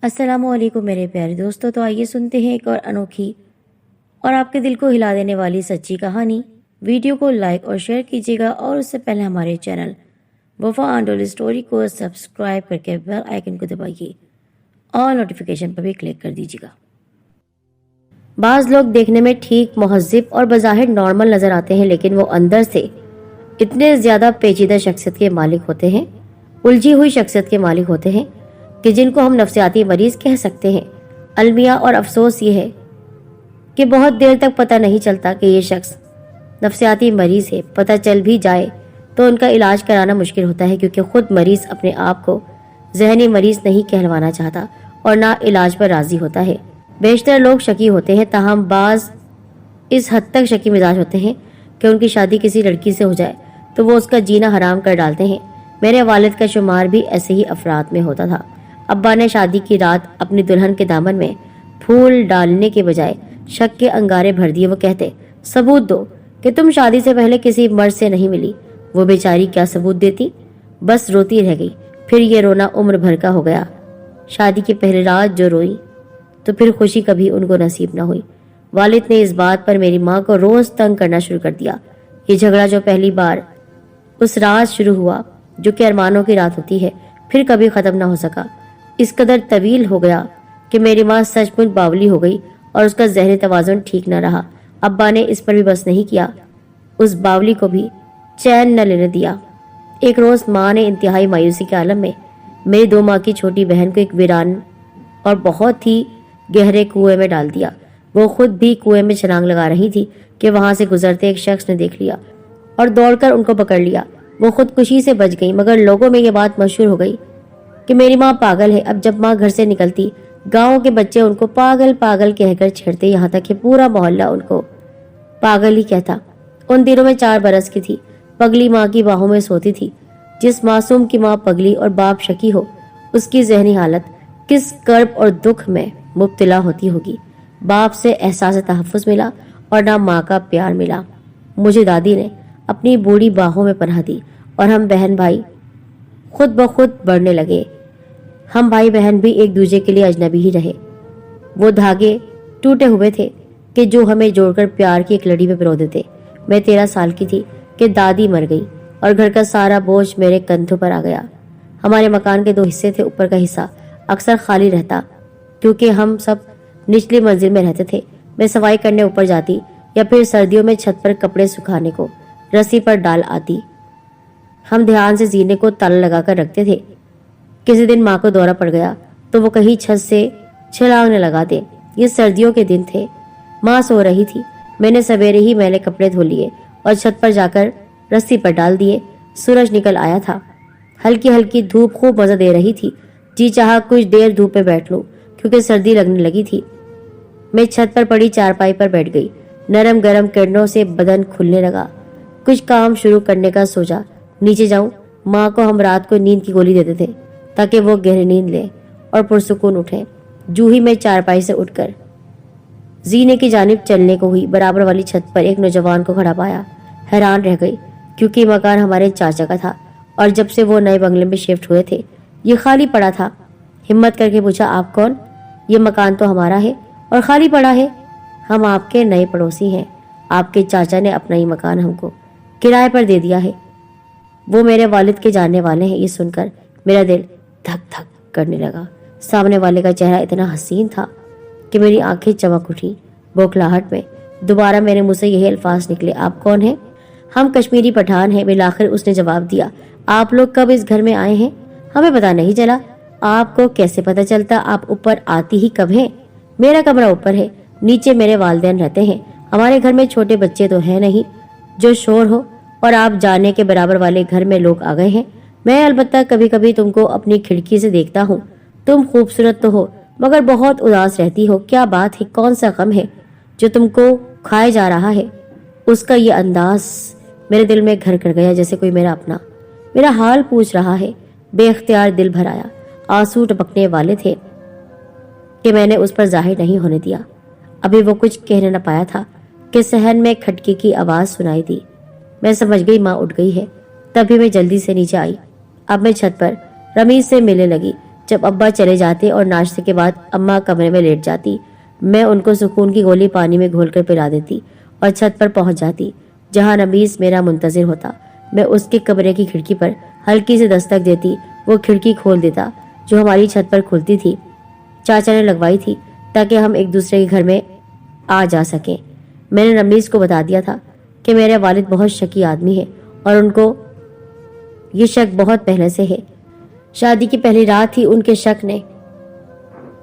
अस्सलाम वालेकुम मेरे प्यारे दोस्तों। तो आइए सुनते हैं एक और अनोखी और आपके दिल को हिला देने वाली सच्ची कहानी। वीडियो को लाइक और शेयर कीजिएगा और उससे पहले हमारे चैनल वफा आंडोल स्टोरी को सब्सक्राइब करके बेल आइकन को दबाइए और नोटिफिकेशन पर भी क्लिक कर दीजिएगा। बाज लोग देखने में ठीक महज़िब और बज़ाहिर नॉर्मल नजर आते हैं, लेकिन वो अंदर से इतने ज्यादा पेचीदा शख्सियत के मालिक होते हैं, उलझी हुई शख्सियत के मालिक होते हैं कि जिनको हम नफ्सियाती मरीज कह सकते हैं। अलमिया और अफसोस ये है कि बहुत देर तक पता नहीं चलता कि ये शख्स नफ्सियाती मरीज है। पता चल भी जाए तो उनका इलाज कराना मुश्किल होता है, क्योंकि खुद मरीज अपने आप को जहनी मरीज नहीं कहलवाना चाहता और ना इलाज पर राजी होता है। बेशतर लोग शकी होते हैं, ताहम बाज इस हद तक शकी मिजाज होते हैं कि उनकी शादी किसी लड़की से हो जाए तो वो उसका जीना हराम कर डालते हैं। मेरे वालिद का शुमार भी ऐसे ही अफराद में होता था। अब्बा ने शादी की रात अपनी दुल्हन के दामन में फूल डालने के बजाय शक के अंगारे भर दिए। वो कहते, सबूत दो कि तुम शादी से पहले किसी मर्द से नहीं मिली। वो बेचारी क्या सबूत देती, बस रोती रह गई। फिर ये रोना उम्र भर का हो गया। शादी की पहली रात जो रोई तो फिर खुशी कभी उनको नसीब न हुई। वालिद ने इस बात पर मेरी माँ को रोज तंग करना शुरू कर दिया। ये झगड़ा जो पहली बार उस रात शुरू हुआ जो कि अरमानों की रात होती है, फिर कभी खत्म ना हो सका। इस कदर तवील हो गया कि मेरी माँ सचमुच बावली हो गई और उसका ज़हनी तवाज़ुन ठीक न रहा। अब्बा ने इस पर भी बस नहीं किया, उस बावली को भी चैन न लेने दिया। एक रोज़ माँ ने इंतहाई मायूसी के आलम में मेरी 2 माह की छोटी बहन को एक वीरान और बहुत ही गहरे कुएं में डाल दिया। वो खुद भी कुएं में छलांग लगा रही थी कि वहां से गुजरते एक शख्स ने देख लिया और दौड़कर उनको पकड़ लिया। वो खुदकुशी से बच गई, मगर लोगों में ये बात मशहूर हो गई कि मेरी माँ पागल है। अब जब माँ घर से निकलती, गांव के बच्चे उनको पागल पागल कहकर छेड़ते, यहाँ तक कि पूरा मोहल्ला उनको पागल ही कहता। उन दिनों में 4 बरस की थी, पगली माँ की बाहों में सोती थी। जिस मासूम की माँ पगली और बाप शकी हो, उसकी जहनी हालत किस कर्ब और दुख में मुब्तला होती होगी। बाप से एहसास तहफ़्फ़ुज़ मिला और ना माँ का प्यार मिला। मुझे दादी ने अपनी बूढ़ी बाहों में पनाह दी और हम बहन भाई खुद ब खुद बढ़ने लगे। हम भाई बहन भी एक दूसरे के लिए अजनबी ही रहे। वो धागे टूटे हुए थे कि जो हमें जोड़कर प्यार की एक लड़ी में पिरो देते। मैं 13 साल की थी कि दादी मर गई और घर का सारा बोझ मेरे कंधों पर आ गया। हमारे मकान के 2 हिस्से थे। ऊपर का हिस्सा अक्सर खाली रहता क्योंकि हम सब निचली मंजिल में रहते थे। मैं सफाई करने ऊपर जाती या फिर सर्दियों में छत पर कपड़े सुखाने को रस्सी पर डाल आती। हम ध्यान से जीने को ताला लगाकर रखते थे। किसी दिन माँ को दौरा पड़ गया तो वो कहीं छत से छलांग न लगा दे। ये सर्दियों के दिन थे। माँ सो रही थी। मैंने सवेरे ही मैले कपड़े धो लिए और छत पर जाकर रस्सी पर डाल दिए। सूरज निकल आया था। हल्की हल्की धूप खूब मजा दे रही थी। जी चाहा कुछ देर धूप में बैठ लूं, क्योंकि सर्दी लगने लगी थी। मैं छत पर पड़ी चारपाई पर बैठ गई। नरम गरम किरणों से बदन खुलने लगा। कुछ काम शुरू करने का सोचा। नीचे जाऊं। माँ को हम रात को नींद की गोली देते थे ताकि वो गहरी नींद ले और पुरसुकून उठे। जूही ही मैं चारपाई से उठकर जीने की जानिब चलने को हुई, बराबर वाली छत पर एक नौजवान को खड़ा पाया। हैरान रह गई, क्योंकि मकान हमारे चाचा का था और जब से वो नए बंगले में शिफ्ट हुए थे ये खाली पड़ा था। हिम्मत करके पूछा, आप कौन? ये मकान तो हमारा है और खाली पड़ा है। हम आपके नए पड़ोसी हैं। आपके चाचा ने अपना ही मकान हमको किराए पर दे दिया है। वो मेरे वालिद के जानने वाले हैं। ये सुनकर मेरा दिल धक धक करने लगा। सामने वाले का चेहरा इतना हसीन था कि मेरी आंखें चमक उठी। बौखलाहट में दोबारा मेरे मुंह से यही अल्फाज निकले, आप कौन हैं? हम कश्मीरी पठान हैं। बिलाखिर उसने जवाब दिया, आप लोग कब इस घर में आए हैं? हमें पता नहीं चला। आपको कैसे पता चलता? आप ऊपर आती ही कब हैं? मेरा कमरा ऊपर है, नीचे मेरे वालिदैन रहते हैं। हमारे घर में छोटे बच्चे तो हैं नहीं जो शोर हो, और आप जाने के बराबर वाले घर में लोग आ गए हैं। मैं अलबत्ता कभी कभी तुमको अपनी खिड़की से देखता हूँ। तुम खूबसूरत तो हो, मगर बहुत उदास रहती हो। क्या बात है? कौन सा गम है जो तुमको खाए जा रहा है? उसका ये अंदाज मेरे दिल में घर कर गया, जैसे कोई मेरा अपना मेरा हाल पूछ रहा है। बेख्तियार दिल भर आया। आंसू टपकने वाले थे कि मैंने उस पर जाहिर नहीं होने दिया। अभी वो कुछ कहने न पाया था कि सहन में खटके की आवाज सुनाई दी। मैं समझ गई माँ उठ गई है। तभी मैं जल्दी से नीचे आई। अब मैं छत पर रमीज से मिलने लगी। जब अब्बा चले जाते और नाश्ते के बाद अम्मा कमरे में लेट जाती, मैं उनको सुकून की गोली पानी में घोलकर पिला देती और छत पर पहुंच जाती जहां रमीज मेरा मुंतजिर होता। मैं उसके कमरे की खिड़की पर हल्की से दस्तक देती, वो खिड़की खोल देता जो हमारी छत पर खुलती थी। चाचा ने लगवाई थी ताकि हम एक दूसरे के घर में आ जा सकें। मैंने रमीज को बता दिया था कि मेरे वालिद बहुत शकी आदमी है और उनको ये शक बहुत पहले से है। शादी की पहली रात ही उनके शक ने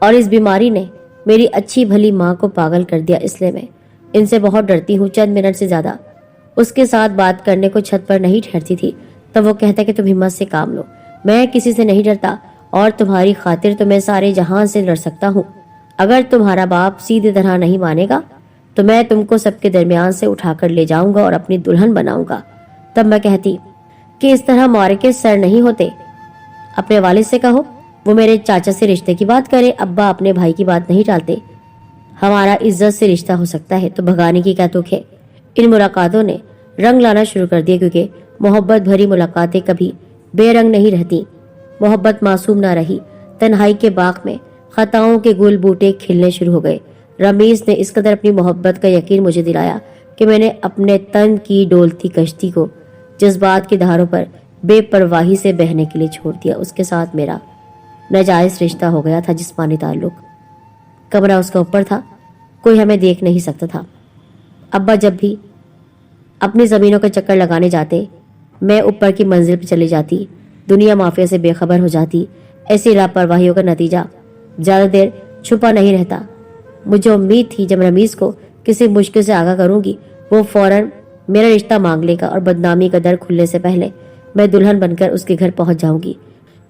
और इस बीमारी ने मेरी अच्छी भली माँ को पागल कर दिया। इसलिए मैं इनसे बहुत डरती हूँ। चंद मिनट से ज्यादा उसके साथ बात करने को छत पर नहीं ठहरती थी तब वो कहता कि तुम हिम्मत से काम लो, मैं किसी से नहीं डरता और तुम्हारी खातिर तो मैं सारे जहां से लड़ सकता हूँ। अगर तुम्हारा बाप सीधी तरह नहीं मानेगा तो मैं तुमको सबके दरमियान से उठाकर ले जाऊंगा और अपनी दुल्हन बनाऊंगा। तब मैं कहती कि इस तरह मारे सर नहीं होते। अपने वालिद से कहो वो मेरे चाचा से रिश्ते की बात करे, अब्बा अपने भाई की बात नहीं टालते। हमारा इज्जत से रिश्ता हो सकता है तो भगाने की क्या तुक है। इन मुलाकातों ने रंग लाना शुरू कर दिया क्योंकि मोहब्बत भरी मुलाकातें कभी बेरंग नहीं रहती। मोहब्बत मासूम ना रही। तन्हाई के बाग में खताओं के गुल बूटे खिलने शुरू हो गए। रमीज ने इस कदर अपनी मोहब्बत का यकीन मुझे दिलाया कि मैंने अपने तन की डोलती कश्ती को जज्बात की धारों पर बेपरवाही से बहने के लिए छोड़ दिया। उसके साथ मेरा नाजायज रिश्ता हो गया था, जिस्मानी ताल्लुक। कमरा उसका ऊपर था, कोई हमें देख नहीं सकता था। अब्बा जब भी अपनी जमीनों का चक्कर लगाने जाते मैं ऊपर की मंजिल पर चली जाती, दुनिया माफिया से बेखबर हो जाती। ऐसी लापरवाहियों का नतीजा ज्यादा देर छुपा नहीं रहता। मुझे उम्मीद थी जब रमीज को किसी मुश्किल से आगाह करूंगी वो फौरन मेरा रिश्ता मांग लेगा और बदनामी का दर खुलने से पहले मैं दुल्हन बनकर उसके घर पहुंच जाऊंगी।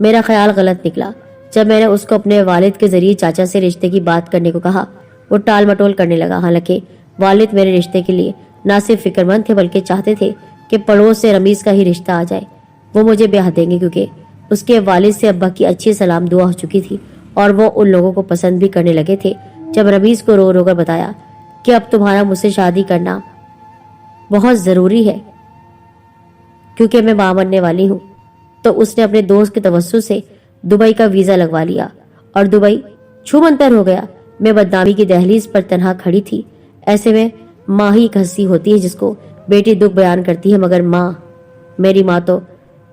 मेरा ख्याल गलत निकला। जब मैंने उसको अपने वालिद के जरिए चाचा से रिश्ते की बात करने को कहा वो टाल मटोल करने लगा। हालांकि वालिद मेरे रिश्ते के लिए ना सिर्फ फिक्रमंद थे बल्कि चाहते थे कि पड़ोस से रमीज का ही रिश्ता आ जाए। वो मुझे ब्याह देंगे क्योंकि उसके वालिद से अब्बा की अच्छी सलाम दुआ हो चुकी थी और वो उन लोगों को पसंद भी करने लगे थे। जब रमीज को रो रो कर बताया कि अब तुम्हारा मुझसे शादी करना बहुत जरूरी है क्योंकि मैं मां बनने वाली हूँ, तो उसने अपने दोस्त के तवस्सुत से दुबई का वीजा लगवा लिया और दुबई छूमंतर हो गया। मैं बदनामी की दहलीज पर तनहा खड़ी थी। ऐसे में माँ ही एक हस्ती होती है जिसको बेटी दुख बयान करती है, मगर मेरी माँ तो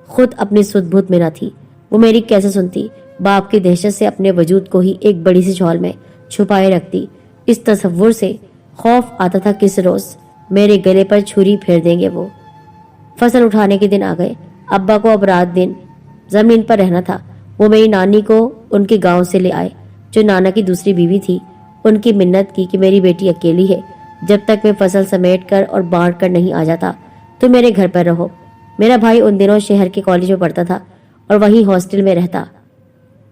खुद अपनी सुध-बुध में न थी। वो मेरी कैसे सुनती। बाप की दहशत से अपने वजूद को ही एक बड़ी सी झोल में छुपाए रखती। इस तसव्वुर से खौफ आता था किस रोज मेरे गले पर छुरी फेर देंगे वो। फसल उठाने के दिन आ गए। अब्बा को अब रात दिन जमीन पर रहना था। वो मेरी नानी को उनके गांव से ले आए जो नाना की दूसरी बीवी थी। उनकी मिन्नत की कि मेरी बेटी अकेली है, जब तक मैं फसल समेट कर और बांट कर नहीं आ जाता तो मेरे घर पर रहो। मेरा भाई उन दिनों शहर के कॉलेज में पढ़ता था और वहीं हॉस्टल में रहता।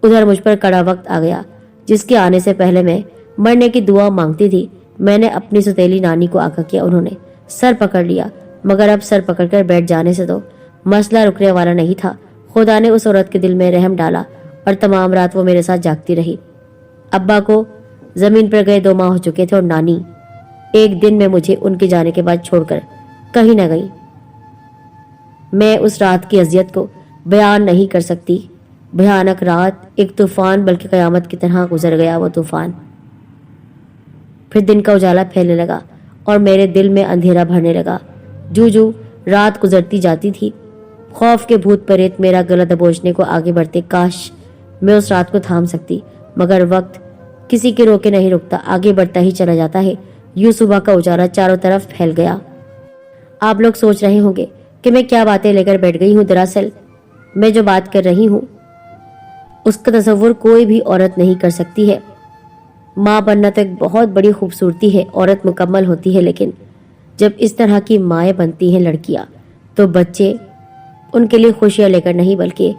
उधर मुझ पर कड़ा वक्त आ गया जिसके आने से पहले मैं मरने की दुआ मांगती थी। मैंने अपनी सौतेली नानी को आगाह किया। उन्होंने सर पकड़ लिया, मगर अब सर पकड़कर बैठ जाने से तो मसला रुकने वाला नहीं था। खुदा ने उस औरत के दिल में रहम डाला और तमाम रात वो मेरे साथ जागती रही। अब्बा को जमीन पर गए 2 माह हो चुके थे और नानी एक दिन में मुझे उनके जाने के बाद छोड़कर कहीं न गई। मैं उस रात की अजियत को बयान नहीं कर सकती। भयानक रात, एक तूफान, बल्कि कयामत की तरह गुजर गया वो तूफान। फिर दिन का उजाला फैलने लगा और मेरे दिल में अंधेरा भरने लगा। जू जू रात गुजरती जाती थी, खौफ के भूत प्रेत मेरा गला दबोचने को आगे बढ़ते। काश मैं उस रात को थाम सकती, मगर वक्त किसी के रोके नहीं रुकता, आगे बढ़ता ही चला जाता है। यूं सुबह का उजाला चारों तरफ फैल गया। आप लोग सोच रहे होंगे कि मैं क्या बातें लेकर बैठ गई हूँ। दरअसल मैं जो बात कर रही हूँ उसका तसव्वुर कोई भी औरत नहीं कर सकती है। माँ बनना तो एक बहुत बड़ी खूबसूरती है, औरत मुकम्मल होती है, लेकिन जब इस तरह की माएँ बनती हैं लड़कियाँ तो बच्चे उनके लिए खुशियाँ लेकर नहीं बल्कि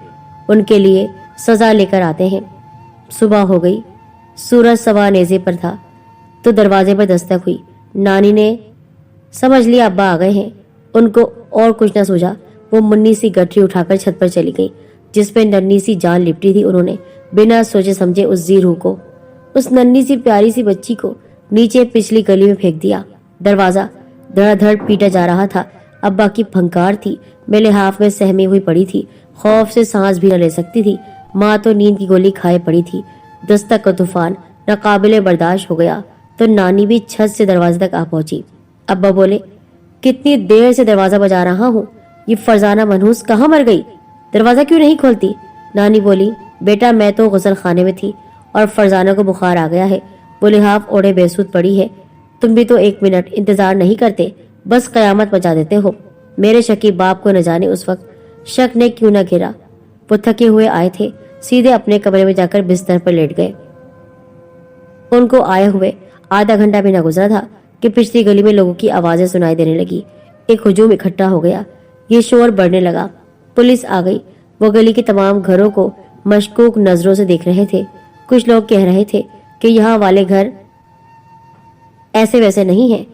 उनके लिए सजा लेकर आते हैं। सुबह हो गई, सूरज सवा नेज़े पर था तो दरवाजे पर दस्तक हुई। नानी ने समझ लिया अब्बा आ गए हैं। उनको और कुछ न सूझा, वो मुन्नी सी गठरी उठाकर छत पर चली गई जिस पे नन्ही सी जान लिपटी थी। उन्होंने बिना सोचे समझे उस जीरू को, उस नन्ही सी प्यारी सी बच्ची को नीचे पिछली गली में फेंक दिया। दरवाजा धड़ाधड़ पीटा जा रहा था। अब्बा की फंकार थी। मैं लिहाफ में सहमी हुई पड़ी थी, खौफ से सांस भी न ले सकती थी। माँ तो नींद की गोली खाए पड़ी थी। दस्तक का तूफान नाकाबिले बर्दाश्त हो गया तो नानी भी छत से दरवाजे तक आ पहुंची। अब्बा बोले, कितनी देर से दरवाजा बजा रहा हूँ, ये फरजाना मनहूस कहाँ मर गई, दरवाजा क्यों नहीं खोलती? नानी बोली, बेटा मैं तो गुसल खाने में थी और फरजाना को बुखार आ गया है, वो लिहाफ ओढ़े बेसुध पड़ी है। तुम भी तो 1 मिनट इंतजार नहीं करते, बस कयामत मचा देते हो। मेरे शकीब बाप को न जाने उस वक्त शक ने क्यों न घेरा। वो थके हुए आए थे, सीधे अपने कमरे में जाकर बिस्तर पर लेट गए। उनको आए हुए आधा घंटा भी न गुजरा था कि पिछली गली में लोगों की आवाजें सुनाई देने लगी। एक हुजूम इकट्ठा हो गया, ये शोर बढ़ने लगा। पुलिस आ गई। वो गली के तमाम घरों को मशकूक नजरों से देख रहे थे। कुछ लोग कह रहे थे कि यहाँ वाले घर ऐसे वैसे नहीं है,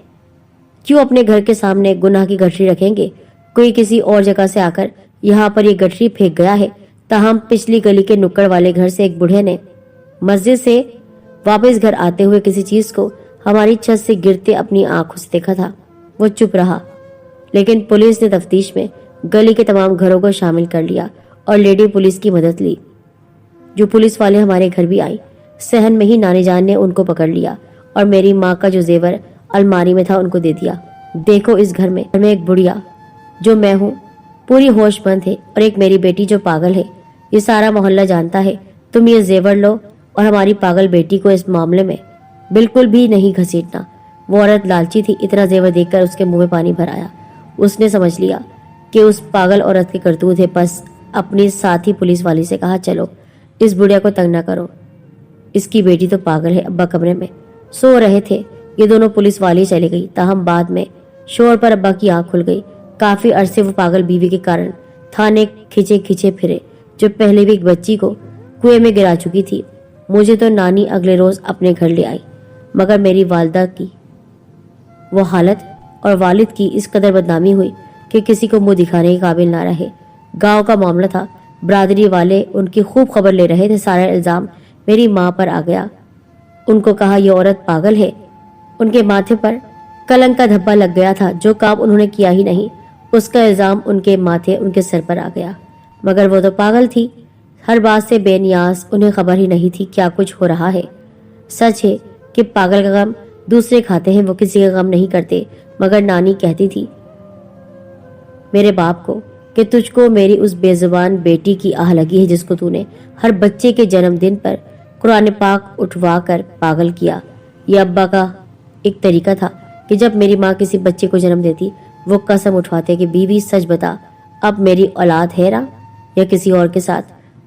क्यों अपने घर के सामने गुनाह की गठरी रखेंगे? कोई किसी और जगह से आकर यहाँ पर ये गठरी फेंक गया है। ताहम पिछली गली के नुक्कड़ वाले घर से एक बूढ़े ने मस्जिद से वापस घर आते हुए किसी चीज को हमारी छत से गिरते अपनी आंखों से देखा था। वो चुप रहा, लेकिन पुलिस ने तफ्तीश में गली के तमाम घरों को शामिल कर लिया और लेडी पुलिस की मदद ली। जो पुलिस वाले हमारे घर भी आई, सहन में ही नानी जान ने उनको पकड़ लिया और मेरी माँ का जो जेवर अलमारी में था उनको दे दिया। देखो इस घर में एक बुढ़िया जो मैं हूँ पूरी होशमंद है और एक मेरी बेटी जो पागल है। ये सारा मोहल्ला जानता है। तुम ये जेवर लो और हमारी पागल बेटी को इस मामले में बिल्कुल भी नहीं घसीटना। वो औरत लालची थी, इतना जेवर देखकर उसके मुंह में पानी भर आया। उसने समझ लिया कि उस पागल औरत के करतूत है, बस अपनी साथी पुलिस वाली से कहा, चलो इस बुढ़िया को तंग ना करो, इसकी बेटी तो पागल है। अब्बा कमरे में सो रहे थे, ये दोनों पुलिस वाली चली गई। ताहम बाद में शोर पर अब्बा की आंख खुल गई। काफी अरसे वो पागल बीवी के कारण थाने खींचे खींचे फिरे, जो पहले भी एक बच्ची को कुएं में गिरा चुकी थी। मुझे तो नानी अगले रोज अपने घर ले आई, मगर मेरी वालिदा की वो हालत और वालिद की इस कदर बदनामी हुई कि किसी को मुंह दिखाने के काबिल ना रहे। गांव का मामला था, बरादरी वाले उनकी खूब खबर ले रहे थे। सारा इल्जाम मेरी माँ पर आ गया। उनको कहा ये औरत पागल है। उनके माथे पर कलंक का धब्बा लग गया था। जो काम उन्होंने किया ही नहीं, उसका इल्जाम उनके माथे उनके सर पर आ गया। मगर वो तो पागल थी, हर बात से बेनियाज, उन्हें खबर ही नहीं थी क्या कुछ हो रहा है। सच है कि पागल का गम दूसरे खाते हैं, वो किसी का गम नहीं करते। मगर नानी कहती थी मेरे बाप को कि तुझको मेरी उस बेजुबान बेटी की आह लगी है, जिसको तूने हर बच्चे के जन्मदिन पर कुरान पाक उठवा कर पागल किया। ये अब्बा का एक तरीका था कि जब मेरी माँ किसी बच्चे को जन्म देती, वो कसम उठवाते कि बीवी सच बता, अब मेरी औलाद है ना या किसी और के साथ।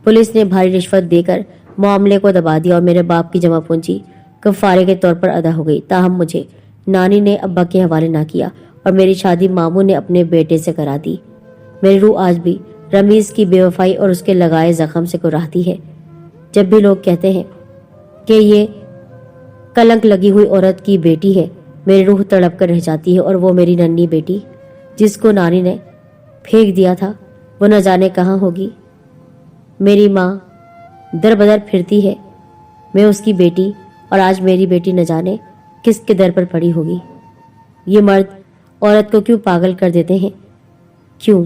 पुलिस ने भारी रिश्वत देकर मामले को दबा दिया और मेरे बाप की जमा पूंजी कफारे के तौर पर अदा हो गई। ताहम मुझे नानी ने अब्बा के हवाले ना किया और मेरी शादी मामू ने अपने बेटे से करा दी। मेरी रूह आज भी रमीज की बेवफाई और उसके लगाए जख्म से कुराहती है। जब भी लोग कहते हैं कि ये कलंक लगी हुई औरत की बेटी है, मेरी रूह तड़प कर रह जाती है। और वो मेरी नन्ही बेटी जिसको नानी ने फेंक दिया था, वो न जाने कहाँ होगी। मेरी माँ दर बदर फिरती है, मैं उसकी बेटी, और आज मेरी बेटी न जाने किसके दर पर पड़ी होगी। ये मर्द औरत को क्यों पागल कर देते हैं? क्यों?